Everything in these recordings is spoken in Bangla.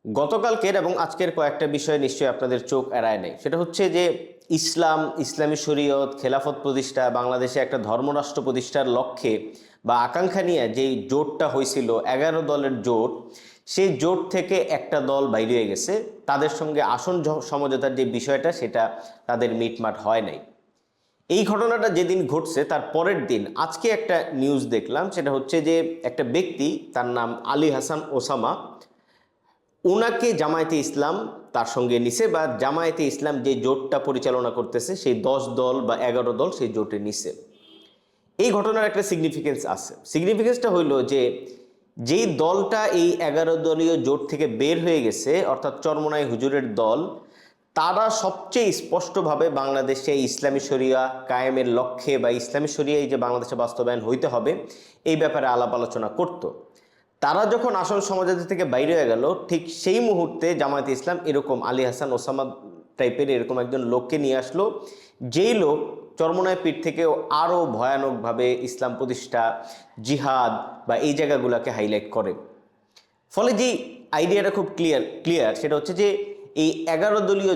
গতকালকের এবং আজকের কয়েকটা বিষয় নিশ্চয়ই আপনাদের চোখ এড়ায় নেই। সেটা হচ্ছে যে ইসলামী শরীয়ত, খেলাফত প্রতিষ্ঠা, বাংলাদেশে একটা ধর্মরাষ্ট্র প্রতিষ্ঠার লক্ষ্যে বা আকাঙ্ক্ষা নিয়ে যেই জোটটা হয়েছিল 11 দলের জোট, সেই জোট থেকে একটা দল বাইরে হয়ে গেছে। তাদের সঙ্গে আসন সমঝোতার যে বিষয়টা সেটা তাদের মিটমাট হয় নাই। এই ঘটনাটা যেদিন ঘটছে তার পরের দিন আজকে একটা নিউজ দেখলাম, সেটা হচ্ছে যে একটা ব্যক্তি, তার নাম আলী হাসান ওসামা, ওনাকে জামায়াতে ইসলাম তার সঙ্গে নিছে, বা জামায়াতে ইসলাম যে জোটটা পরিচালনা করতেছে সেই 10 দল বা 11 দল সেই জোটে নিছে। এই ঘটনার একটা সিগনিফিকেন্স আছে। সিগনিফিকেন্সটা হইলো যে যেই দলটা এই 11 দলীয় জোট থেকে বের হয়ে গেছে, অর্থাৎ চরমোনাই হুজুরের দল, তারা সবচেয়ে স্পষ্টভাবে বাংলাদেশে ইসলামী শরিয়া কায়েমের লক্ষ্যে বা ইসলামী শরিয়া এই যে বাংলাদেশে বাস্তবায়ন হইতে হবে এই ব্যাপারে আলাপ আলোচনা করত। তারা যখন আসল সমাজতা থেকে বাইরে হয়ে গেল, ঠিক সেই মুহূর্তে জামায়াতে ইসলাম এরকম আলী হাসান ওসামা টাইপের এরকম একজন লোককে নিয়ে আসলো, যেই লোক চরমোনাই পীঠ থেকেও আরও ভয়ানকভাবে ইসলাম প্রতিষ্ঠা, জিহাদ বা এই জায়গাগুলোকে হাইলাইট করে। ফলে যে আইডিয়াটা খুব ক্লিয়ার সেটা হচ্ছে যে এই 11 দলীয়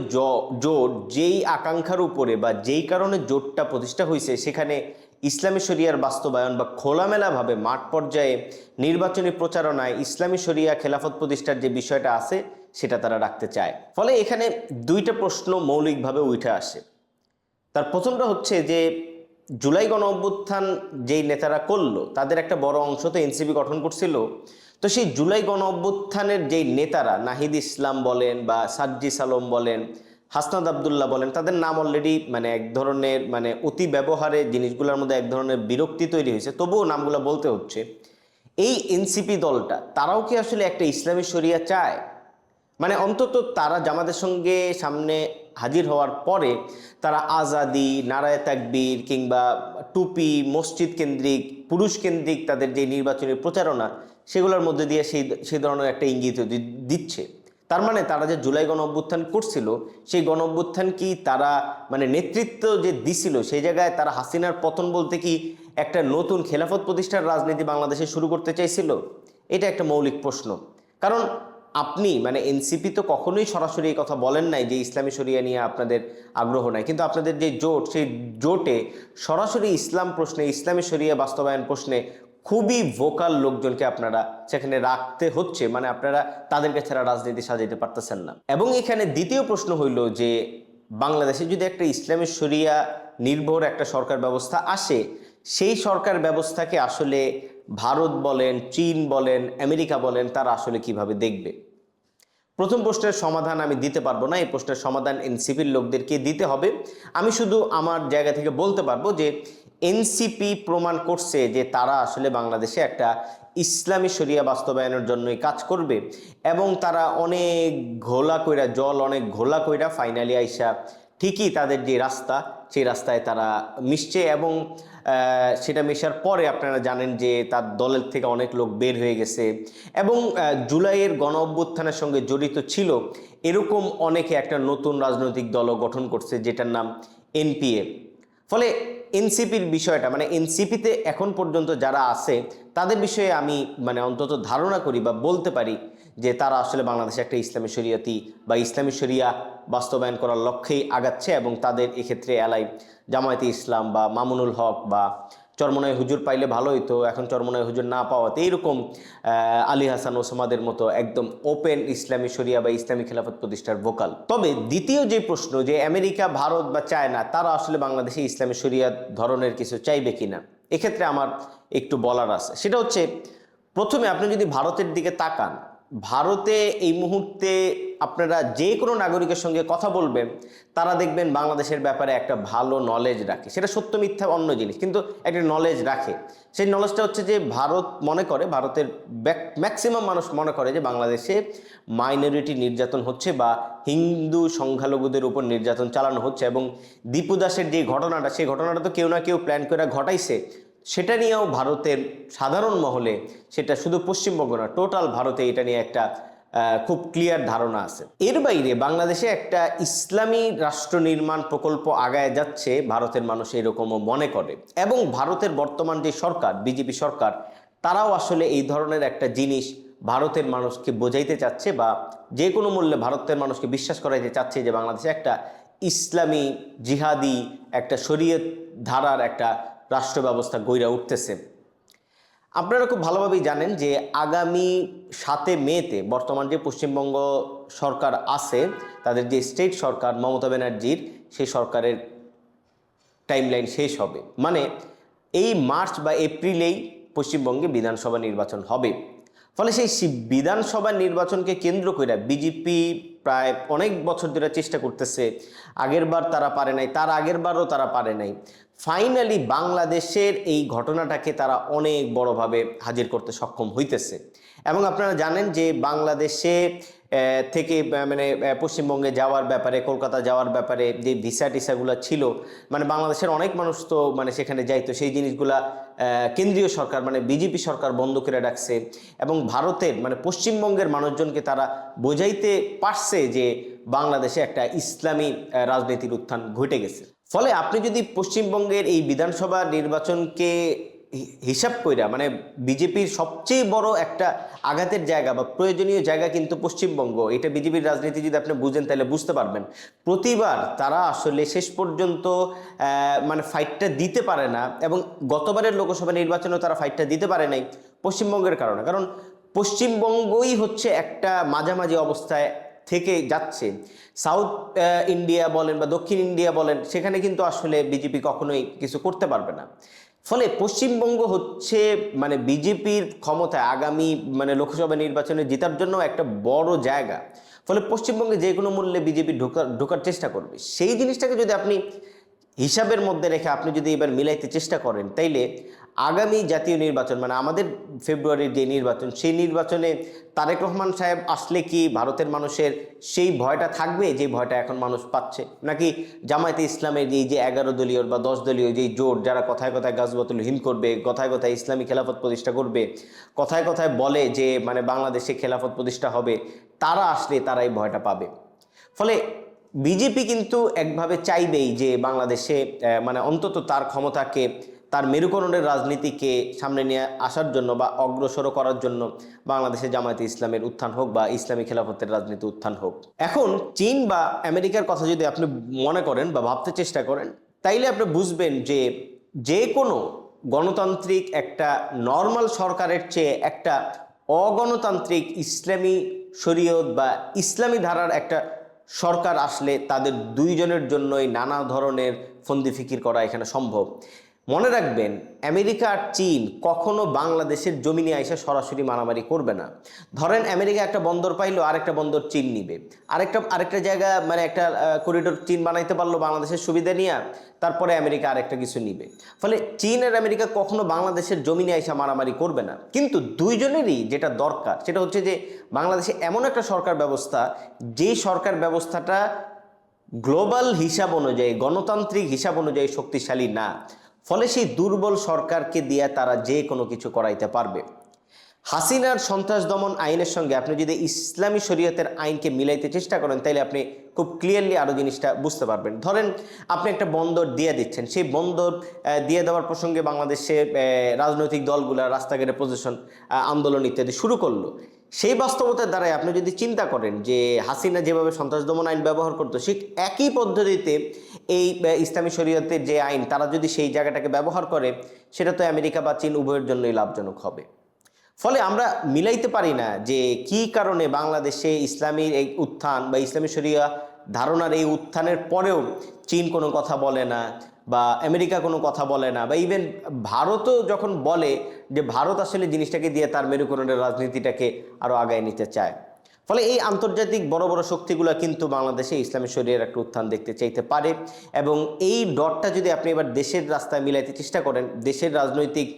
জোট যেই আকাঙ্ক্ষার উপরে বা যেই কারণে জোটটা প্রতিষ্ঠা হয়েছে, সেখানে ইসলামী শরিয়ার বাস্তবায়ন বা খোলামেলাভাবে মাঠ পর্যায়ে নির্বাচনী প্রচারণায় ইসলামী শরিয়া খেলাফত প্রতিষ্ঠার যে বিষয়টা আছে সেটা তারা রাখতে চায়। ফলে এখানে দুইটা প্রশ্ন মৌলিকভাবে উঠে আসে। তার প্রথমটা হচ্ছে যে জুলাই গণ অভ্যুত্থান যেই নেতারা করলো তাদের একটা বড় অংশ তো এনসিপি গঠন করছিল। তো সেই জুলাই গণ অভ্যুত্থানের যেই নেতারা, নাহিদ ইসলাম বলেন বা সাজ্জিস আলম বলেন, হাসনাত আবদুল্লাহ বলেন, তাদের নাম অলরেডি এক ধরনের অতি ব্যবহারে জিনিসগুলোর মধ্যে এক ধরনের বিরক্তি তৈরি হয়েছে, তবুও নামগুলো বলতে হচ্ছে। এই এনসিপি দলটা তারাও কি আসলে একটা ইসলামী শরিয়া চায়? অন্তত তারা জামাতের সঙ্গে সামনে হাজির হওয়ার পরে তারা আজাদি, নারায়ে তাকবীর কিংবা টুপি, মসজিদ কেন্দ্রিক, পুরুষ কেন্দ্রিক তাদের যে নির্বাচনী প্রচারণা সেগুলোর মধ্যে দিয়ে সেই ধরনের একটা ইঙ্গিত দিচ্ছে। তার তারা যে জুলাই গণ অভ্যুত্থান করছিল, সেই গণ অভ্যুত্থান কি তারা নেতৃত্ব যে দিছিল সেই জায়গায় তারা হাসিনার পতন বলতে কি একটা নতুন খেলাফত প্রতিষ্ঠার রাজনীতি বাংলাদেশে শুরু করতে চাইছিল? এটা একটা মৌলিক প্রশ্ন। কারণ আপনি এনসিপি তো কখনোই সরাসরি এই কথা বলেন নাই যে ইসলামী শরিয়া নিয়ে আপনাদের আগ্রহ নাই, কিন্তু আপনাদের যে জোট সেই জোটে সরাসরি ইসলাম প্রশ্নে, ইসলামী শরিয়া বাস্তবায়ন প্রশ্নে খুবই ভোকাল লোকজনকে আপনারা সেখানে রাখতে হচ্ছে। আপনারা তাদেরকে ছাড়া রাজনীতি সাজাইতে পারতেছেন না। এবং এখানে দ্বিতীয় প্রশ্ন হইল যে বাংলাদেশে যদি একটা ইসলামী শরিয়া নির্ভর একটা সরকার ব্যবস্থা আসে, সেই সরকার ব্যবস্থাকে আসলে ভারত বলেন, চীন বলেন, আমেরিকা বলেন, তারা আসলে কিভাবে দেখবে? প্রথম প্রশ্নের সমাধান আমি দিতে পারবো না, এই প্রশ্নের সমাধান এনসিপির লোকদেরকে দিতে হবে। আমি শুধু আমার জায়গা থেকে বলতে পারবো যে এনসিপি প্রমাণ করছে যে তারা আসলে বাংলাদেশে একটা ইসলামী শরিয়া বাস্তবায়নের জন্যই কাজ করবে, এবং তারা অনেক ঘোলা কইরা ফাইনালি আইসা ঠিকই তাদের যে রাস্তা সেই রাস্তায় তারা মিশছে। এবং সেটা মেশার পরে আপনারা জানেন যে তার দলের থেকে অনেক লোক বের হয়ে গেছে, এবং জুলাইয়ের গণ অভ্যুত্থানের সঙ্গে জড়িত ছিল এরকম অনেকে একটা নতুন রাজনৈতিক দলও গঠন করছে যেটার নাম এনপিএ। ফলে এনসিপির বিষয়টা এনসিপিতে এখন পর্যন্ত যারা আছে তাদের বিষয়ে আমি অন্তত ধারণা করি বা বলতে পারি যে তারা আসলে বাংলাদেশে একটা ইসলামী শরিয়াতি বা ইসলামী শরিয়া বাস্তবায়ন করার লক্ষ্যেই আগাচ্ছে, এবং তাদের এক্ষেত্রে এলাই জামায়াতে ইসলাম বা মামুনুল হক বা চরমোনাই হুজুর পাইলে ভালো হইতো, এখন চরমোনাই হুজুর না পাওয়াতে এইরকম আলী হাসান ওসামাদের মতো একদম ওপেন ইসলামী শরিয়া বা ইসলামী খেলাফত প্রতিষ্ঠার ভোকাল। তবে দ্বিতীয় যে প্রশ্ন যে আমেরিকা, ভারত বা চায়না তারা আসলে বাংলাদেশে ইসলামী শরিয়া ধরনের কিছু চাইবে কিনা, এক্ষেত্রে আমার একটু বলার আছে। সেটা হচ্ছে, প্রথমে আপনি যদি ভারতের দিকে তাকান, ভারতে এই মুহূর্তে আপনারা যে কোনো নাগরিকের সঙ্গে কথা বলবেন, তারা দেখবেন বাংলাদেশের ব্যাপারে একটা ভালো নলেজ রাখে। সেটা সত্য মিথ্যা অন্য জিনিস, কিন্তু একটা নলেজ রাখে। সেই নলেজটা হচ্ছে যে ভারতের ম্যাক্সিমাম মানুষ মনে করে যে বাংলাদেশে মাইনরিটি নির্যাতন হচ্ছে বা হিন্দু সংখ্যালঘুদের উপর নির্যাতন চালানো হচ্ছে, এবং দীপু দাসের যে ঘটনাটা, সেই ঘটনাটা তো কেউ না কেউ প্ল্যান করে ঘটাইছে। সেটা নিয়েও ভারতের সাধারণ মহলে, সেটা শুধু পশ্চিমবঙ্গ না, টোটাল ভারতে এটা নিয়ে একটা খুব ক্লিয়ার ধারণা আছে। এর বাইরে বাংলাদেশে একটা ইসলামী রাষ্ট্র নির্মাণ প্রকল্প আগায় যাচ্ছে, ভারতের মানুষ এরকমও মনে করে। এবং ভারতের বর্তমান যে সরকার, বিজেপি সরকার, তারাও আসলে এই ধরনের একটা জিনিস ভারতের মানুষকে বোঝাইতে চাচ্ছে বা যে কোনো মূল্যে ভারতের মানুষকে বিশ্বাস করাইতে চাচ্ছে যে বাংলাদেশে একটা ইসলামী জিহাদি একটা শরীয়ত ধারার একটা রাষ্ট্র ব্যবস্থা গইরা উঠতেছে। আপনারা খুব ভালোভাবেই জানেন যে আগামী 7 মেতে বর্তমান যে পশ্চিমবঙ্গ সরকার আছে, তাদের যে স্টেট সরকার মমতা ব্যানার্জির, সেই সরকারের টাইমলাইন শেষ হবে। মানে এই মার্চ বা এপ্রিলেই পশ্চিমবঙ্গে বিধানসভা নির্বাচন হবে। ফলে সেই বিধানসভা নির্বাচনকে কেন্দ্র করে বিজেপি প্রায় অনেক বছর ধরে চেষ্টা করতেছে। আগেরবার তারা পারে নাই, তার আগেরবারও তারা পারে নাই। ফাইনালি বাংলাদেশের এই ঘটনাটাকে তারা অনেক বড়ভাবে হাজির করতে সক্ষম হইতেছে। এবং আপনারা জানেন যে বাংলাদেশে থেকে মানে পশ্চিমবঙ্গে যাওয়ার ব্যাপারে, কলকাতা যাওয়ার ব্যাপারে যে ভিসা টিসাগুলো ছিল, মানে বাংলাদেশের অনেক মানুষ তো মানে সেখানে যাইতো, সেই জিনিসগুলা কেন্দ্রীয় সরকার মানে বিজেপি সরকার বন্ধ করে রাখছে। এবং ভারতের মানে পশ্চিমবঙ্গের মানুষজনকে তারা বোঝাইতে পারছে যে বাংলাদেশে একটা ইসলামী রাজনীতির উত্থান ঘটে গেছে। ফলে আপনি যদি পশ্চিমবঙ্গের এই বিধানসভা নির্বাচনকে হিসাব কইরা, মানে বিজেপির সবচেয়ে বড় একটা আঘাতের জায়গা বা প্রয়োজনীয় জায়গা কিন্তু পশ্চিমবঙ্গ, এটা বিজেপির রাজনীতি যদি আপনি বুঝেন তাহলে বুঝতে পারবেন। প্রতিবার তারা আসলে শেষ পর্যন্ত মানে ফাইটটা দিতে পারে না, এবং গতবারের লোকসভা নির্বাচনেও তারা ফাইটটা দিতে পারে নাই পশ্চিমবঙ্গের কারণে। কারণ পশ্চিমবঙ্গই হচ্ছে একটা মাঝামাঝি অবস্থায় থেকে যাচ্ছে। সাউথ ইন্ডিয়া বলেন বা দক্ষিণ ইন্ডিয়া বলেন, সেখানে কিন্তু আসলে বিজেপি কখনোই কিছু করতে পারবে না। ফলে পশ্চিমবঙ্গ হচ্ছে মানে বিজেপির ক্ষমতায় আগামী মানে লোকসভা নির্বাচনে জেতার জন্য একটা বড় জায়গা। ফলে পশ্চিমবঙ্গে যে কোনো মূল্যে বিজেপি ঢোকার চেষ্টা করবে। সেই জিনিসটাকে যদি আপনি হিসাবের মধ্যে রেখে আপনি যদি এবার মিলাইতে চেষ্টা করেন, তাইলে আগামী জাতীয় নির্বাচন মানে আমাদের ফেব্রুয়ারির যে নির্বাচন, সেই নির্বাচনে তারেক রহমান সাহেব আসলে কি ভারতের মানুষের সেই ভয়টা থাকবে যে ভয়টা এখন মানুষ পাচ্ছে? নাকি জামায়াতে ইসলামের এই যে 11 দলীয় বা 10 দলীয় যেই জোট, যারা কথায় কথায় গাজওয়াতুল হিন্দ করবে, কথায় কথায় ইসলামী খেলাফত প্রতিষ্ঠা করবে, কথায় কথায় বলে যে মানে বাংলাদেশে খেলাফত প্রতিষ্ঠা হবে, তারা আসলে তারা এই ভয়টা পাবে। ফলে বিজেপি কিন্তু একভাবে চাইবেই যে বাংলাদেশে মানে অন্তত তার ক্ষমতাকে, তার মেরুকরণের রাজনীতিকে সামনে নিয়ে আসার জন্য বা অগ্রসর করার জন্য বাংলাদেশে জামায়াতে ইসলামের উত্থান হোক বা ইসলামী খেলাফতের রাজনীতি উত্থান হোক। এখন চীন বা আমেরিকার কথা যদি আপনি মনে করেন বা ভাবতে চেষ্টা করেন, তাইলে আপনি বুঝবেন যে যে কোনো গণতান্ত্রিক একটা নর্মাল সরকারের চেয়ে একটা অগণতান্ত্রিক ইসলামী শরীয়ত বা ইসলামী ধারার একটা সরকার আসলে তাদের দুইজনের জন্যই নানা ধরনের ফন্দি ফিকির করা এখানে সম্ভব। মনে রাখবেন, আমেরিকা আর চীন কখনো বাংলাদেশের জমিনে আইসা সরাসরি মারামারি করবে না। ধরেন আমেরিকা একটা বন্দর পাইলো, আরেকটা বন্দর চীন নিবে, আরেকটা জায়গা মানে একটা করিডোর চীন বানাইতে পারলো বাংলাদেশের সুবিধা নিয়ে, তারপরে আমেরিকা আরেকটা কিছু নিবে। ফলে চীন আর আমেরিকা কখনো বাংলাদেশের জমিনে আইসা মারামারি করবে না। কিন্তু দুইজনেরই যেটা দরকার সেটা হচ্ছে যে বাংলাদেশে এমন একটা সরকার ব্যবস্থা, যেই সরকার ব্যবস্থাটা গ্লোবাল হিসাব অনুযায়ী, গণতান্ত্রিক হিসাব অনুযায়ী শক্তিশালী না। ফলে সেই দুর্বল সরকারকে দিয়ে তারা যে কোনো কিছু করাইতে পারবে। হাসিনার সন্ত্রাস দমন আইনের সঙ্গে আপনি যদি ইসলামী শরীয়তের আইনকে মিলাইতে চেষ্টা করেন, তাইলে আপনি খুব ক্লিয়ারলি আরও জিনিসটা বুঝতে পারবেন। ধরেন আপনি একটা বন্দর দিয়ে দিচ্ছেন, সেই বন্দর দিয়ে দেওয়ার প্রসঙ্গে বাংলাদেশের রাজনৈতিক দলগুলা রাস্তাঘাটে প্রদর্শন, আন্দোলন ইত্যাদি শুরু করলো। সেই বাস্তবতার দ্বারাই আপনি যদি চিন্তা করেন যে হাসিনা যেভাবে সন্ত্রাস দমন আইন ব্যবহার করতো, সেই একই পদ্ধতিতে এই ইসলামী শরীয়তের যে আইন, তারা যদি সেই জায়গাটাকে ব্যবহার করে, সেটা তো আমেরিকা বা চীন উভয়ের জন্যই লাভজনক হবে। ফলে আমরা মিলাইতে পারি না যে কি কারণে বাংলাদেশে ইসলামীর এই উত্থান বা ইসলামী শরিয়া ধারণার এই উত্থানের পরেও চীন কোনো কথা বলে না বা আমেরিকা কোনো কথা বলে না, বা ইভেন ভারতও যখন বলে যে ভারত আসলে জিনিসটাকে দিয়ে তার মেরুকরণের রাজনীতিটাকে আরও আগায় নিতে চায়। ফলে এই আন্তর্জাতিক বড় বড় শক্তিগুলো কিন্তু বাংলাদেশে ইসলামী শরিয়ার একটা উত্থান দেখতে চাইতে পারে। এবং এই ডটটা যদি আপনি এবার দেশের রাস্তায় মিলাইতে চেষ্টা করেন, দেশের রাজনৈতিক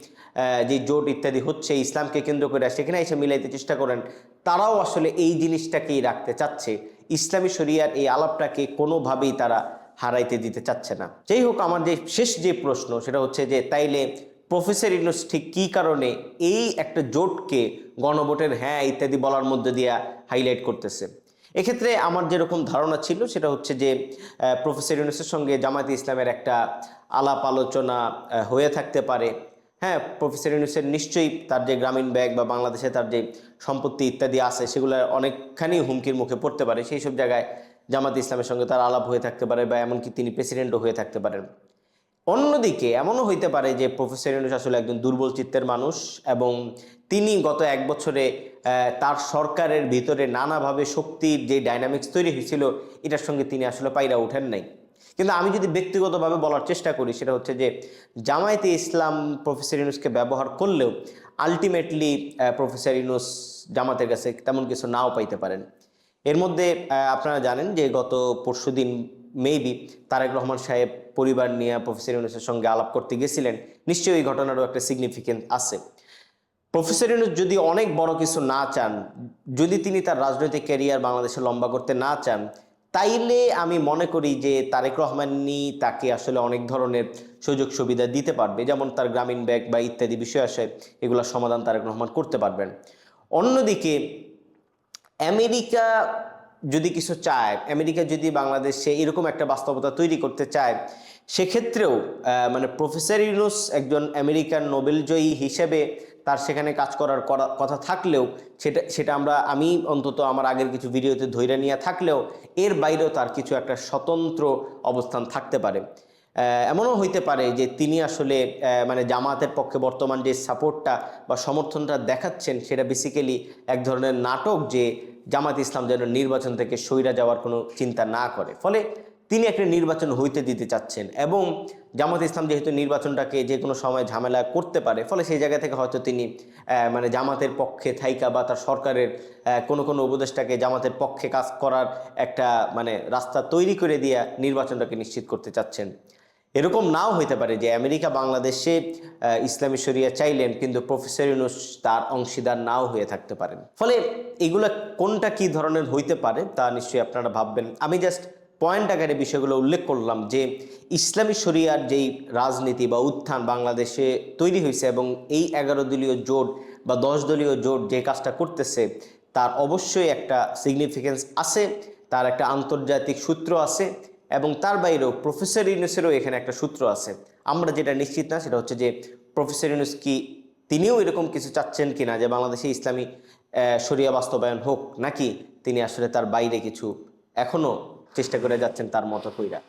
যে জোট ইত্যাদি হচ্ছে ইসলামকে কেন্দ্র করে, সেখানে এসে মিলাইতে চেষ্টা করেন, তারাও আসলে এই জিনিসটাকেই রাখতে চাচ্ছে। ইসলামী শরিয়ার এই আলাপটাকে কোনোভাবেই তারা হারাইতে দিতে চাচ্ছে না। যাই হোক, আমার যে শেষ যে প্রশ্ন সেটা হচ্ছে যে তাইলে প্রফেসর ইউনূস ঠিক কী কারণে এই একটা জোটকে গণভোটের হ্যাঁ ইত্যাদি বলার মধ্যে দিয়ে হাইলাইট করতেছে? এক্ষেত্রে আমার যেরকম ধারণা ছিল সেটা হচ্ছে যে প্রফেসর ইউনূসের সঙ্গে জামায়াতে ইসলামের একটা আলাপ আলোচনা হয়ে থাকতে পারে। হ্যাঁ, প্রফেসর ইউনূসের নিশ্চয়ই তার যে গ্রামীণ ব্যাংক বা বাংলাদেশে তার যে সম্পত্তি ইত্যাদি আছে সেগুলো অনেকখানি হুমকির মুখে পড়তে পারে। সেই সব জায়গায় জামাত ইসলামের সঙ্গে তার আলাপ হয়ে থাকতে পারে বা এমনকি তিনি প্রেসিডেন্টও হয়ে থাকতে পারেন। অন্যদিকে এমনও হইতে পারে যে প্রফেসর ইউনূস আসলে একজন দুর্বল চিত্তের মানুষ এবং তিনি গত 1 বছরে তার সরকারের ভিতরে নানাভাবে শক্তির যে ডাইনামিক্স তৈরি হয়েছিল এটার সঙ্গে তিনি আসলে পাইরা ওঠেন নাই। কিন্তু আমি যদি ব্যক্তিগতভাবে বলার চেষ্টা করি সেটা হচ্ছে যে জামায়াতে ইসলাম প্রফেসর ইউনূসকে ব্যবহার করলেও আলটিমেটলি প্রফেসর ইউনূস জামাতের কাছে তেমন কিছু নাও পাইতে পারেন। এর মধ্যে আপনারা জানেন যে গত পরশুদিন মেবি তারেক রহমান সাহেব পরিবার নিয়ে প্রফেসর ইউনূসের সঙ্গে আলাপ করতে গেছিলেন। নিশ্চয়ই এই ঘটনারও একটা সিগনিফিকেন্স আছে। প্রফেসর ইউনূস যদি অনেক বড় কিছু না চান, যদি তিনি তার রাজনৈতিক ক্যারিয়ার বাংলাদেশে লম্বা করতে না চান, তাইলে আমি মনে করি যে তারেক রহমানই তাকে আসলে অনেক ধরনের সুযোগ সুবিধা দিতে পারবে, যেমন তার গ্রামীণ ব্যাংক বা ইত্যাদি বিষয় আসে এগুলোর সমাধান তারেক রহমান করতে পারবেন। অন্যদিকে আমেরিকা যদি কিছু চায়, আমেরিকা যদি বাংলাদেশে এরকম একটা বাস্তবতা তৈরি করতে চায়, সেক্ষেত্রেও মানে প্রফেসর ইউনূস একজন আমেরিকান নোবেলজয়ী হিসেবে তার সেখানে কাজ করার কথা থাকলেও সেটা আমি অন্তত আমার আগের কিছু ভিডিওতে ধৈর্য নিয়ে থাকলেও এর বাইরেও তার কিছু একটা স্বতন্ত্র অবস্থান থাকতে পারে। এমনও হইতে পারে যে তিনি আসলে মানে জামাতের পক্ষে বর্তমান যে সাপোর্টটা বা সমর্থনটা দেখাচ্ছেন সেটা বেসিক্যালি এক ধরনের নাটক, যে জামাত ইসলাম যেন নির্বাচন থেকে সইরা যাওয়ার কোনো চিন্তা না করে, ফলে তিনি একটা নির্বাচন হইতে দিতে চাচ্ছেন। এবং জামাত ইসলাম যেহেতু নির্বাচনটাকে যে কোনো সময় ঝামেলা করতে পারে, ফলে সেই জায়গা থেকে হয়তো তিনি মানে জামাতের পক্ষে থাইকা বা তার সরকারের কোনো উপদেষ্টাকে জামাতের পক্ষে কাজ করার একটা মানে রাস্তা তৈরি করে দিয়ে নির্বাচনটাকে নিশ্চিত করতে চাচ্ছেন। এরকম নাও হইতে পারে যে আমেরিকা বাংলাদেশে ইসলামী শরিয়া চাইলেন কিন্তু প্রফেসর ইউনূস তার অংশীদার নাও হয়ে থাকতে পারেন। ফলে এগুলো কোনটা কি ধরনের হইতে পারে তা নিশ্চয়ই আপনারা ভাববেন। আমি জাস্ট পয়েন্ট আকারে বিষয়গুলো উল্লেখ করলাম যে ইসলামী শরিয়ার যেই রাজনীতি বা উত্থান বাংলাদেশে তৈরি হয়েছে এবং এই 11 দলীয় জোট বা 10 দলীয় জোট যে কাজটা করতেছে তার অবশ্যই একটা সিগনিফিকেন্স আছে, তার একটা আন্তর্জাতিক সূত্র আছে এবং তার বাইরেও প্রফেসর ইউনূসেরও এখানে একটা সূত্র আছে। আমরা যেটা নিশ্চিত না সেটা হচ্ছে যে প্রফেসর ইউনূস কি তিনিও এরকম কিছু চাচ্ছেন কিনা যে বাংলাদেশে ইসলামী শরিয়া বাস্তবায়ন হোক, নাকি তিনি আসলে তার বাইরে কিছু এখনো চেষ্টা করে যাচ্ছেন তার মতো কইরা।